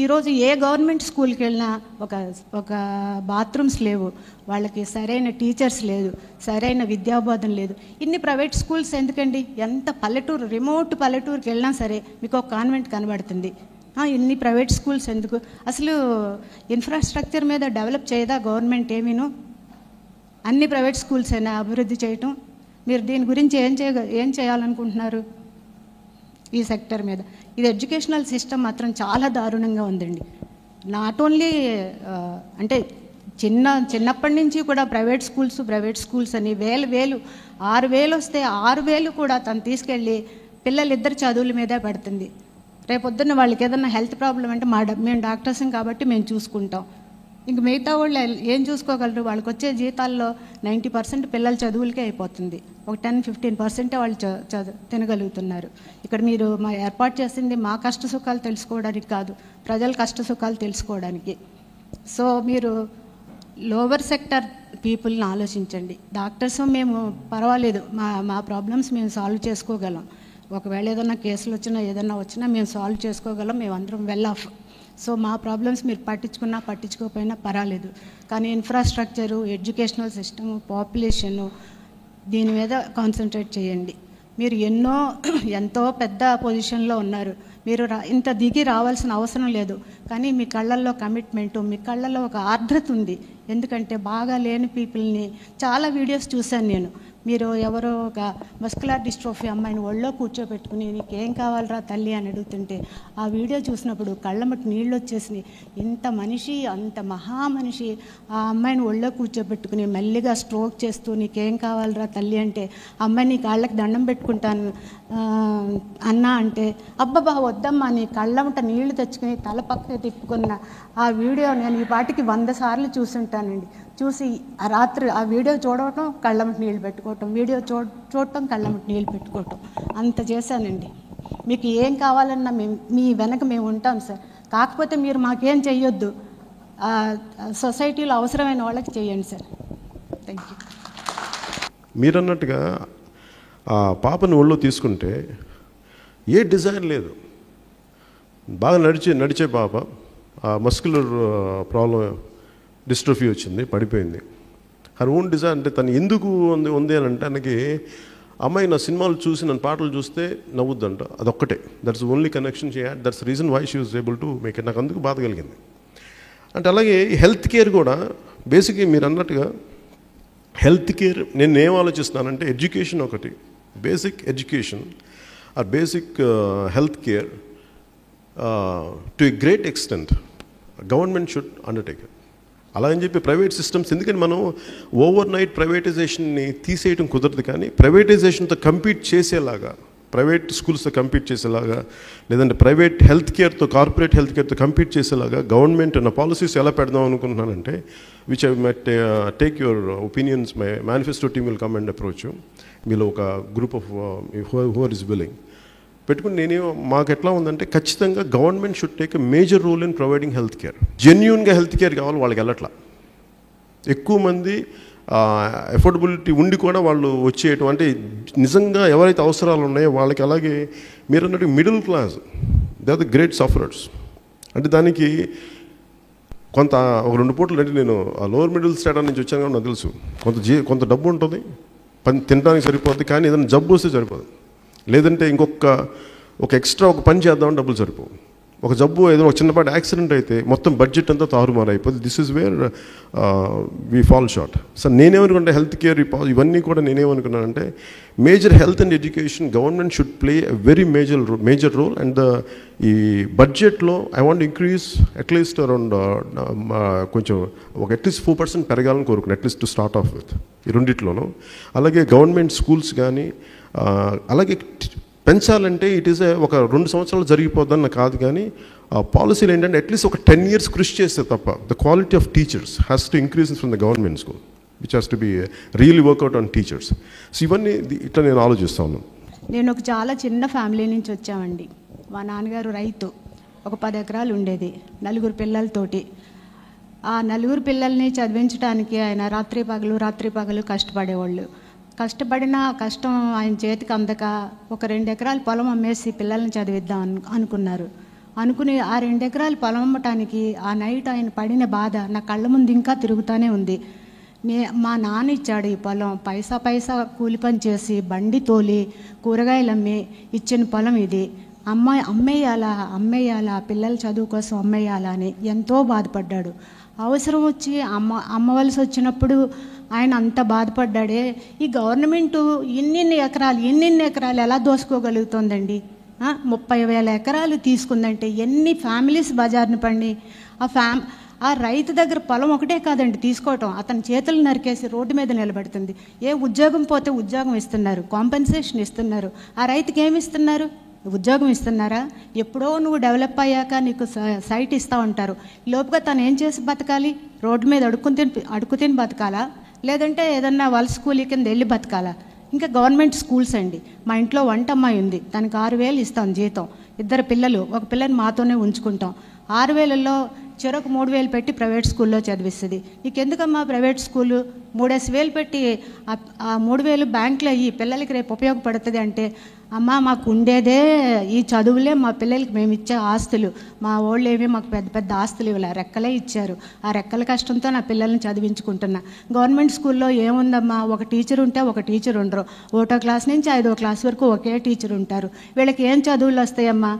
ఈరోజు ఏ గవర్నమెంట్ స్కూల్కి వెళ్ళినా ఒక బాత్రూమ్స్ లేవు, వాళ్ళకి సరైన టీచర్స్ లేదు, సరైన విద్యాబోధన లేదు. ఇన్ని ప్రైవేట్ స్కూల్స్ ఎందుకండి? ఎంత పల్లెటూరు, రిమోట్ పల్లెటూరుకి వెళ్ళినా సరే మీకు ఒక కాన్వెంట్ కనబడుతుంది. ఇన్ని ప్రైవేట్ స్కూల్స్ ఎందుకు? అసలు ఇన్ఫ్రాస్ట్రక్చర్ మీద డెవలప్ చేయదా గవర్నమెంట్? ఏమీను అన్ని ప్రైవేట్ స్కూల్స్ అయినా అభివృద్ధి చేయటం. మీరు దీని గురించి ఏం చేయాలనుకుంటున్నారు ఈ సెక్టర్ మీద? ఇది ఎడ్యుకేషనల్ సిస్టమ్ మాత్రం చాలా దారుణంగా ఉందండి. నాట్ ఓన్లీ అంటే చిన్నప్పటి నుంచి కూడా ప్రైవేట్ స్కూల్స్ అని వేలు 6,000 వస్తే 6,000 కూడా తను తీసుకెళ్ళి పిల్లలిద్దరు చదువుల మీదే పెడుతుంది. రేపొద్దున్న వాళ్ళకి ఏదన్నా హెల్త్ ప్రాబ్లం అంటే మేము డాక్టర్స్ కాబట్టి మేము చూసుకుంటాం. ఇంక మిగతా వాళ్ళు ఏం చూసుకోగలరు? వాళ్ళకి వచ్చే జీతాల్లో 90% పిల్లల చదువులకే అయిపోతుంది. ఒక 10-15% వాళ్ళు తినగలుగుతున్నారు. ఇక్కడ మీరు ఏర్పాటు చేసింది మా కష్ట సుఖాలు తెలుసుకోవడానికి కాదు, ప్రజల కష్ట సుఖాలు తెలుసుకోవడానికి. సో మీరు లోవర్ సెక్టర్ పీపుల్ని ఆలోచించండి. డాక్టర్స్ మేము పర్వాలేదు, మా ప్రాబ్లమ్స్ మేము సాల్వ్ చేసుకోగలం. ఒకవేళ ఏదైనా కేసులు వచ్చినా మేము సాల్వ్ చేసుకోగలం, మేము అందరం వెల్ ఆఫ్. సో మా ప్రాబ్లమ్స్ మీరు పట్టించుకోకపోయినా పర్వాలేదు. కానీ ఇన్ఫ్రాస్ట్రక్చరు, ఎడ్యుకేషనల్ సిస్టము, పాపులేషను, దీని మీద కాన్సన్ట్రేట్ చేయండి. మీరు ఎంతో పెద్ద పొజిషన్లో ఉన్నారు, మీరు ఇంత దిగి రావాల్సిన అవసరం లేదు. కానీ మీ కళ్ళల్లో కమిట్మెంటు, మీ కళ్ళల్లో ఒక ఆర్ద్రత ఉంది. ఎందుకంటే బాగా లేని పీపుల్ని చాలా వీడియోస్ చూశాను నేను. మీరు ఎవరో ఒక మస్కులర్ డిస్ట్రోఫీ అమ్మాయిని ఒళ్ళో కూర్చోబెట్టుకుని నీకేం కావాలరా తల్లి అని అడుగుతుంటే ఆ వీడియో చూసినప్పుడు కళ్ళమటి నీళ్ళు వచ్చేసినాయి. ఇంత మనిషి, అంత మహామనిషి ఆ అమ్మాయిని ఒళ్ళో కూర్చోబెట్టుకుని మెల్లిగా స్ట్రోక్ చేస్తూ నీకేం కావాలరా తల్లి అంటే అమ్మాయి నీ కాళ్ళకి దండం పెట్టుకుంటాను అన్నా అంటే అబ్బబ్బా వద్దమ్మా నీ కళ్ళమట నీళ్లు తెచ్చుకుని తల పక్కకి తిప్పుకున్న ఆ వీడియో నేను ఈ పాటికి 100 సార్లు చూసుంటానండి. చూసి ఆ రాత్రి ఆ వీడియో చూడటం, కళ్ళమటి నీళ్ళు పెట్టుకోవటం, వీడియో చూడటం, కళ్ళమటి నీళ్ళు పెట్టుకోవటం, అంత చేశానండి. మీకు ఏం కావాలన్నా మీ వెనక మేము ఉంటాం సార్. కాకపోతే మీరు మాకేం చెయ్యొద్దు, సొసైటీలో అవసరమైన వాళ్ళకి చేయండి సార్. Thank you. మీరన్నట్టుగా ఆ పాపని ఒళ్ళో తీసుకుంటే ఏ డిజైర్ లేదు, బాగా నడిచే పాప, ఆ మస్కులర్ ప్రాబ్లం డిస్ట్రోఫీ వచ్చింది, పడిపోయింది. Her own desire. అంటే తను ఎందుకు ఉంది అని అంటే తనకి అమ్మాయి నా సినిమాలు చూసి నన్ను పాటలు చూస్తే నవ్వుద్దంట, అదొక్కటే. That's only connection she had, that's reason why she was able to make it. నాకు అందుకు బాధ కలిగింది. అంటే అలాగే హెల్త్ కేర్ కూడా బేసిక్గా మీరు అన్నట్టుగా హెల్త్ కేర్ నేను ఏం ఆలోచిస్తున్నానంటే ఎడ్యుకేషన్ ఒకటి, basic education or basic health care to a great extent government should undertake. అలా అని చెప్పి ప్రైవేట్ సిస్టమ్స్, ఎందుకంటే మనం ఓవర్ నైట్ ప్రైవేటైజేషన్ని తీసేయడం కుదరదు. కానీ ప్రైవేటైజేషన్తో కంపీట్ చేసేలాగా, ప్రైవేట్ స్కూల్స్తో కంపీట్ చేసేలాగా, లేదంటే ప్రైవేట్ హెల్త్ కేర్తో, కార్పొరేట్ హెల్త్ కేర్తో కంపీట్ చేసేలాగా గవర్నమెంట్ నా పాలసీస్ ఎలా పెడదాం అనుకుంటున్నానంటే, which I might take your opinions. My manifesto team will come and approach you. మీలో ఒక group of who are is willing పెట్టుకుని మాకు ఎట్లా ఉందంటే ఖచ్చితంగా government should take a major role in providing health care. జెన్యూన్గా హెల్త్ కేర్ కావాలి వాళ్ళకి, వెళ్ళట్లా. ఎక్కువ మంది ఎఫోర్డబిలిటీ ఉండి కూడా వాళ్ళు వచ్చేయటం, అంటే నిజంగా ఎవరైతే అవసరాలు ఉన్నాయో వాళ్ళకి. అలాగే మీరు అన్నట్టు middle class, they are the great sufferers. అంటే దానికి కొంత ఒక 2 పూటలు, అంటే నేను ఆ లోవర్ మిడిల్ స్టేటస్ నుంచి వచ్చాను కాబట్టి నాకు తెలుసు, కొంత డబ్బు ఉంటుంది, తినడానికి సరిపోద్ది. కానీ ఏదైనా జబ్బు వస్తే సరిపోదు, లేదంటే ఒక ఎక్స్ట్రా ఒక పని చేద్దామని డబ్బులు సరిపోవు. ఒక జబ్బు ఏదైనా ఒక చిన్నపాటి యాక్సిడెంట్ అయితే మొత్తం బడ్జెట్ అంతా తారుమారు అయిపోతుంది. This is where we fall short. So నేనేమనుకుంటే హెల్త్ కేర్ ఇవన్నీ కూడా నేనేమనుకున్నానంటే major health and education government should play a very major role. And ఈ బడ్జెట్లో I want increase at least around కొంచెం ఒక అట్లీస్ట్ 4% పెరగాలని కోరుకున్నాను, at least to start off with ఈ రెండిట్లోనూ. అలాగే గవర్నమెంట్ స్కూల్స్ కానీ అలాగే పెంచాలంటే ఇట్ ఈస్ ఒక 2 సంవత్సరాలు జరిగిపోద్దని నాకు కాదు. కానీ పాలసీలు ఏంటంటే అట్లీస్ట్ ఒక 10 years కృషి చేస్తే తప్ప the quality of teachers has to increase from the government school, which has to be really work out on teachers. So ఇవన్నీ ఇట్లా నేను ఆలోచిస్తా ఉన్నాను. నేను ఒక చాలా చిన్న ఫ్యామిలీ నుంచి వచ్చామండి. మా నాన్నగారు రైతు, ఒక 10 ఎకరాలు ఉండేది, 4 పిల్లలతోటి. ఆ 4 పిల్లల్ని చదివించడానికి ఆయన రాత్రి పగలు కష్టపడేవాళ్ళు. కష్టపడిన కష్టం ఆయన చేతికి అందక ఒక 2 ఎకరాల పొలం అమ్మేసి పిల్లల్ని చదివిద్దాం అనుకున్నారు. అనుకుని ఆ 2 ఎకరాలు పొలం అమ్మటానికి ఆ నైట్ ఆయన పడిన బాధ నా కళ్ళ ముందు ఇంకా తిరుగుతూనే ఉంది. మా నాన్న ఇచ్చాడు ఈ పొలం, పైసా పైసా కూలి పని చేసి బండి తోలి కూరగాయలు అమ్మి ఇచ్చిన పొలం ఇది. అమ్మేయాలా పిల్లల చదువు కోసం అమ్మేయాలా అని ఎంతో బాధపడ్డాడు. అవసరం వచ్చి అమ్మవలసి వచ్చినప్పుడు ఆయన అంత బాధపడ్డాడే. ఈ గవర్నమెంటు ఇన్నిన్ని ఎకరాలు ఎలా దోసుకోగలుగుతుందండి? 30,000 ఎకరాలు తీసుకుందంటే ఎన్ని ఫ్యామిలీస్ బజార్ని పడి ఆ రైతు దగ్గర పొలం ఒకటే కాదండి తీసుకోవటం, అతని చేతులు నరికేసి రోడ్డు మీద నిలబెడుతుంది. ఏ ఉద్యోగం పోతే ఉద్యోగం ఇస్తున్నారు, కాంపెన్సేషన్ ఇస్తున్నారు. ఆ రైతుకి ఏమి ఇస్తున్నారు? ఉద్యోగం ఇస్తున్నారా? ఎప్పుడో నువ్వు డెవలప్ అయ్యాక నీకు సైట్ ఇస్తూ ఉంటారు. లోపుగా తను ఏం చేసి బతకాలి? రోడ్డు మీద అడుక్కు తిని బతకాలా, లేదంటే ఏదన్నా వలస కూలీ కింద వెళ్ళి బతకాలా? ఇంకా గవర్నమెంట్ స్కూల్స్ అండి. మా ఇంట్లో వంట అమ్మాయి ఉంది, తనకి 6,000 ఇస్తాం జీతం. 2 పిల్లలు, ఒక పిల్లని మాతోనే ఉంచుకుంటాం. 6,000లో చెరకు 3,000 పెట్టి ప్రైవేట్ స్కూల్లో చదివిస్తుంది. నీకెందుకమ్మా ప్రైవేట్ స్కూలు? 3,000 పెట్టి ఆ 3,000 బ్యాంకులో ఈ పిల్లలకి రేపు ఉపయోగపడుతుంది అంటే, అమ్మ మాకు ఉండేదే ఈ చదువులే మా పిల్లలకి మేము ఇచ్చే ఆస్తులు, మా వాళ్ళు ఏమీ మాకు పెద్ద పెద్ద ఆస్తులు ఇవ్వలే, రెక్కలే ఇచ్చారు. ఆ రెక్కల కష్టంతో నా పిల్లల్ని చదివించుకుంటున్నా. గవర్నమెంట్ స్కూల్లో ఏముందమ్మా, ఒక టీచర్ ఉంటే ఒక టీచర్ ఉండరు. 1వ క్లాస్ నుంచి 5వ క్లాస్ వరకు ఒకే టీచర్ ఉంటారు. వీళ్ళకి ఏం చదువులు వస్తాయమ్మా?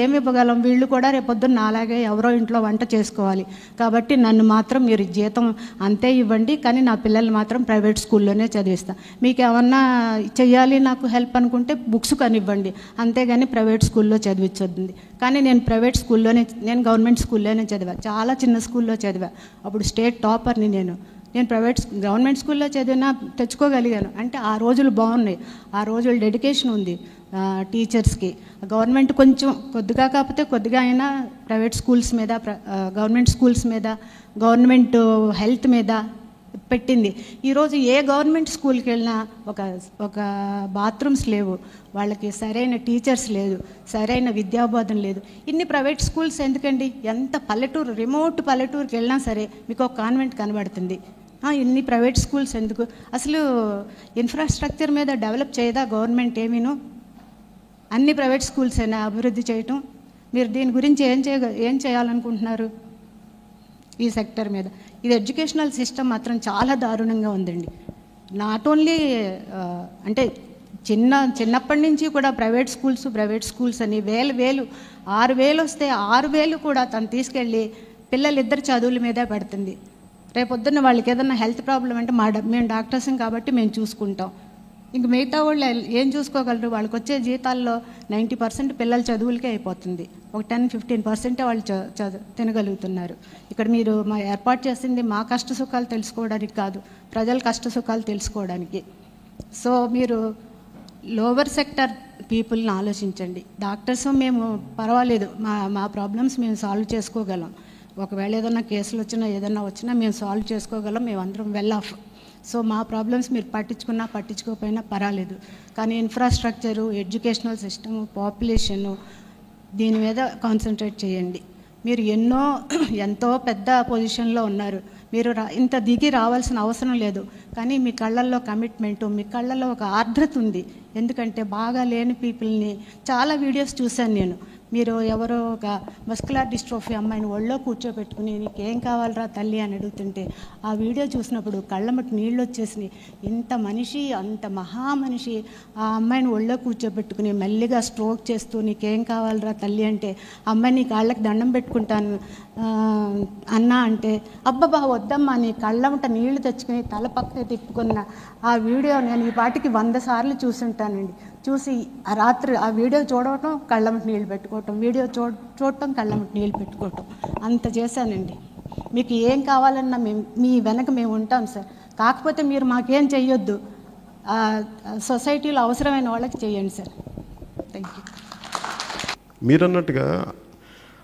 ఏమి ఇవ్వగలం? వీళ్ళు కూడా రేపొద్దున్న నాలాగే ఎవరో ఇంట్లో వంట చేసుకోవాలి. కాబట్టి నన్ను మాత్రం మీరు జీతం అంతే ఇవ్వండి, కానీ నా పిల్లల్ని మాత్రం ప్రైవేట్ స్కూల్లోనే చదివిస్తా. మీకు ఏమన్నా చెయ్యాలి నాకు హెల్ప్ అనుకుంటే బుక్స్ కనివ్వండి, అంతేగాని ప్రైవేట్ స్కూల్లో చదివించొద్దు. కానీ నేను గవర్నమెంట్ స్కూల్లోనే చదివా, చాలా చిన్న స్కూల్లో చదివా. అప్పుడు స్టేట్ టాపర్ని నేను గవర్నమెంట్ స్కూల్లో చదివినా తెచ్చుకోగలిగాను అంటే ఆ రోజులు బాగున్నాయి. ఆ రోజులు డెడికేషన్ ఉంది టీచర్స్కి. గవర్నమెంట్ కొంచెం కొద్దిగా కాకపోతే కొద్దిగా అయినా ప్రైవేట్ స్కూల్స్ మీద, గవర్నమెంట్ స్కూల్స్ మీద, గవర్నమెంట్ హెల్త్ మీద పెట్టింది. ఈరోజు ఏ గవర్నమెంట్ స్కూల్కి వెళ్ళినా ఒక బాత్రూమ్స్ లేవు, వాళ్ళకి సరైన టీచర్స్ లేదు, సరైన విద్యాబోధన లేదు. ఇన్ని ప్రైవేట్ స్కూల్స్ ఎందుకండి? ఎంత పల్లెటూరు, రిమోట్ పల్లెటూరుకి వెళ్ళినా సరే మీకు ఒక కాన్వెంట్ కనబడుతుంది. ఇన్ని ప్రైవేట్ స్కూల్స్ ఎందుకు? అసలు ఇన్ఫ్రాస్ట్రక్చర్ మీద డెవలప్ చేయదా గవర్నమెంట్? ఏమీను అన్ని ప్రైవేట్ స్కూల్స్ అయినా అభివృద్ధి చేయటం. మీరు దీని గురించి ఏం చేయాలనుకుంటున్నారు ఈ సెక్టర్ మీద? ఇది ఎడ్యుకేషనల్ సిస్టమ్ మాత్రం చాలా దారుణంగా ఉందండి. నాట్ ఓన్లీ అంటే చిన్నప్పటి నుంచి కూడా ప్రైవేట్ స్కూల్స్ అని వేలు 6,000 వస్తే 6,000 కూడా తను తీసుకెళ్ళి పిల్లలిద్దరు చదువుల మీదే పెడుతుంది. రేపొద్దున్న వాళ్ళకి ఏదన్నా హెల్త్ ప్రాబ్లం అంటే మేము డాక్టర్సం కాబట్టి మేము చూసుకుంటాం. ఇంక మిగతా వాళ్ళు ఏం చూసుకోగలరు? వాళ్ళకి వచ్చే జీతాల్లో 90% పిల్లల చదువులకే అయిపోతుంది. ఒక 10-15% వాళ్ళు తినగలుగుతున్నారు. ఇక్కడ మీరు ఏర్పాటు చేసింది మా కష్ట సుఖాలు తెలుసుకోవడానికి కాదు, ప్రజల కష్ట సుఖాలు తెలుసుకోవడానికి. సో మీరు లోవర్ సెక్టర్ పీపుల్ని ఆలోచించండి. డాక్టర్స్ మేము పర్వాలేదు, మా ప్రాబ్లమ్స్ మేము సాల్వ్ చేసుకోగలం. ఒకవేళ ఏదైనా కేసులు ఏదైనా వచ్చినా మేము సాల్వ్ చేసుకోగలం, మేమందరం వెల్ ఆఫ్. సో మా ప్రాబ్లమ్స్ మీరు పట్టించుకోకపోయినా పర్వాలేదు. కానీ ఇన్ఫ్రాస్ట్రక్చరు, ఎడ్యుకేషనల్ సిస్టము, పాపులేషను, దీని మీద కాన్సన్ట్రేట్ చేయండి. మీరు ఎంతో పెద్ద పొజిషన్లో ఉన్నారు. మీరు ఇంత దిగి రావాల్సిన అవసరం లేదు. కానీ మీ కళ్ళల్లో కమిట్మెంటు, మీ కళ్ళల్లో ఒక ఆర్ద్రత ఉంది. ఎందుకంటే బాగా లేని పీపుల్ని చాలా వీడియోస్ చూశాను నేను. మీరు ఎవరో ఒక మస్కులర్ డిస్ట్రోఫీ అమ్మాయిని ఒళ్ళో కూర్చోబెట్టుకుని నీకేం కావాలరా తల్లి అని అడుగుతుంటే ఆ వీడియో చూసినప్పుడు కళ్ళమటి నీళ్ళు వచ్చేసినాయి. ఇంత మనిషి, అంత మహామనిషి ఆ అమ్మాయిని ఒళ్ళో కూర్చోబెట్టుకుని మెల్లిగా స్ట్రోక్ చేస్తూ నీకేం కావాలరా తల్లి అంటే అమ్మాయి నీ కాళ్ళకి దండం పెట్టుకుంటాను అన్నా అంటే అబ్బబ్బా వద్దమ్మా నీ కళ్ళమట నీళ్లు తెచ్చుకుని తల పక్కకి తిప్పుకున్న ఆ వీడియో నేను ఈ పాటికి 100 సార్లు చూసుంటానండి. చూసి ఆ రాత్రి ఆ వీడియో చూడటం, కళ్ళమటి నీళ్ళు పెట్టుకోవటం, వీడియో చూడటం, కళ్ళమటి నీళ్ళు పెట్టుకోవటం, అంత చేశానండి. మీకు ఏం కావాలన్నా మీ వెనక మేము ఉంటాం సార్. కాకపోతే మీరు మాకేం చెయ్యొద్దు, సొసైటీలో అవసరమైన వాళ్ళకి చేయండి సార్. Thank you. మీరన్నట్టుగా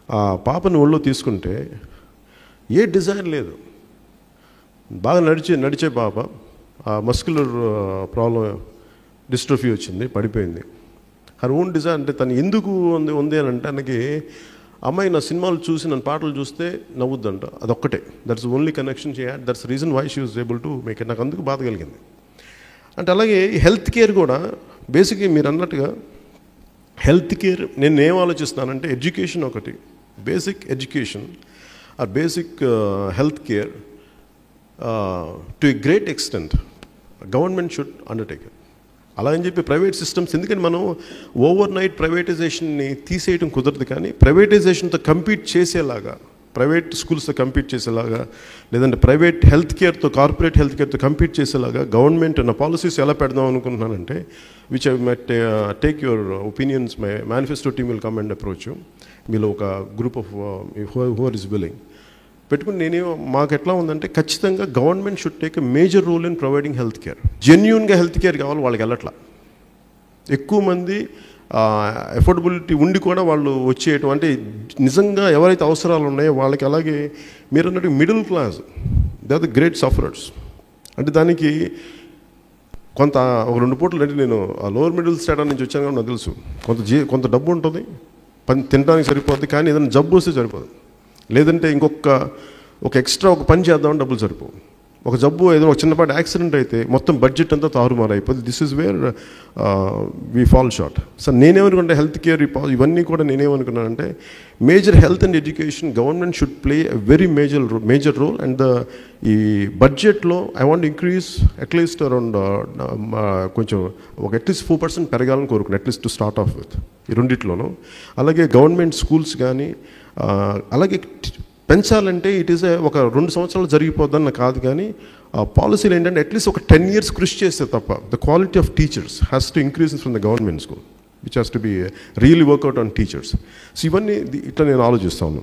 ఆ పాపని ఒళ్ళో తీసుకుంటే ఏ డిజైర్ లేదు, బాగా నడిచే పాప, ఆ మస్కులర్ ప్రాబ్లం డిస్ట్రోఫీ వచ్చింది, పడిపోయింది. Her own desire. అంటే తను ఎందుకు ఉంది అని అంటే తనకి అమ్మాయి నా సినిమాలు చూసి నన్ను పాటలు చూస్తే నవ్వుద్దంట, అదొక్కటే. That's only connection she had, that's reason why she was able to make it. నాకు అందుకు బాధ కలిగింది. అంటే అలాగే హెల్త్ కేర్ కూడా బేసిక్గా మీరు అన్నట్టుగా హెల్త్ కేర్ నేను ఏం ఆలోచిస్తున్నానంటే ఎడ్యుకేషన్ ఒకటి, basic education or basic health care to a great extent government should undertake. అలా అని చెప్పి ప్రైవేట్ సిస్టమ్స్, ఎందుకంటే మనం ఓవర్ నైట్ ప్రైవేటైజేషన్ని తీసేయడం కుదరదు, కానీ ప్రైవేటైజేషన్తో కంపీట్ చేసేలాగా, ప్రైవేట్ స్కూల్స్తో కంపీట్ చేసేలాగా, లేదంటే ప్రైవేట్ హెల్త్ కేర్తో, కార్పొరేట్ హెల్త్ కేర్తో కంపీట్ చేసేలాగా గవర్నమెంట్ నా పాలసీస్ ఎలా పెడదాం అనుకుంటున్నానంటే, which I might take your opinions, my manifesto team will come and approach you. మీలో ఒక group of who are is willing పెట్టుకుని మాకు ఎట్లా ఉందంటే, ఖచ్చితంగా government should take a major role in providing health care. జెన్యూన్గా హెల్త్ కేర్ కావాలి వాళ్ళకి, వెళ్ళట్లా. ఎక్కువ మంది ఎఫోర్డబిలిటీ ఉండి కూడా వాళ్ళు వచ్చేయటం, అంటే నిజంగా ఎవరైతే అవసరాలు ఉన్నాయో వాళ్ళకి, అలాగే మీరు అన్నట్టు middle class, they are the great sufferers. అంటే దానికి కొంత ఒక 2 పూటలు, అంటే నేను ఆ లోవర్ మిడిల్ స్టేటస్ నుంచి వచ్చాను కాబట్టి నాకు తెలుసు, కొంత డబ్బు ఉంటుంది, తినడానికి సరిపోద్ది, కానీ ఏదైనా జబ్బు వస్తే సరిపోదు. లేదంటే ఒక ఎక్స్ట్రా ఒక పని చేద్దామని డబ్బులు సరిపోవు. ఒక జబ్బు, ఏదో ఒక చిన్నపాటి యాక్సిడెంట్ అయితే మొత్తం బడ్జెట్ అంతా తారుమారు అయిపోతుంది. This is where we fall short. So నేనేమనుకుంటే హెల్త్ కేర్ ఇవన్నీ కూడా నేనేమనుకున్నానంటే, major health and education government should play a very major role. And ఈ బడ్జెట్లో I want increase at least around కొంచెం ఒక అట్లీస్ట్ 4% పెరగాలని కోరుకున్నాను, at least to start off with ఈ రెండిట్లోనూ. అలాగే గవర్నమెంట్ స్కూల్స్ కానీ అలాగే పెంచాలంటే ఇట్ ఈస్ ఒక 2 సంవత్సరాలు జరిగిపోద్దని కాదు, కానీ పాలసీలు ఏంటంటే అట్లీస్ట్ ఒక 10 years కృషి చేస్తే తప్ప the quality of teachers has to increase from the government school, which has to be really work out on teachers. So ఇవన్నీ ఇట్లా నేను ఆలోచిస్తాను.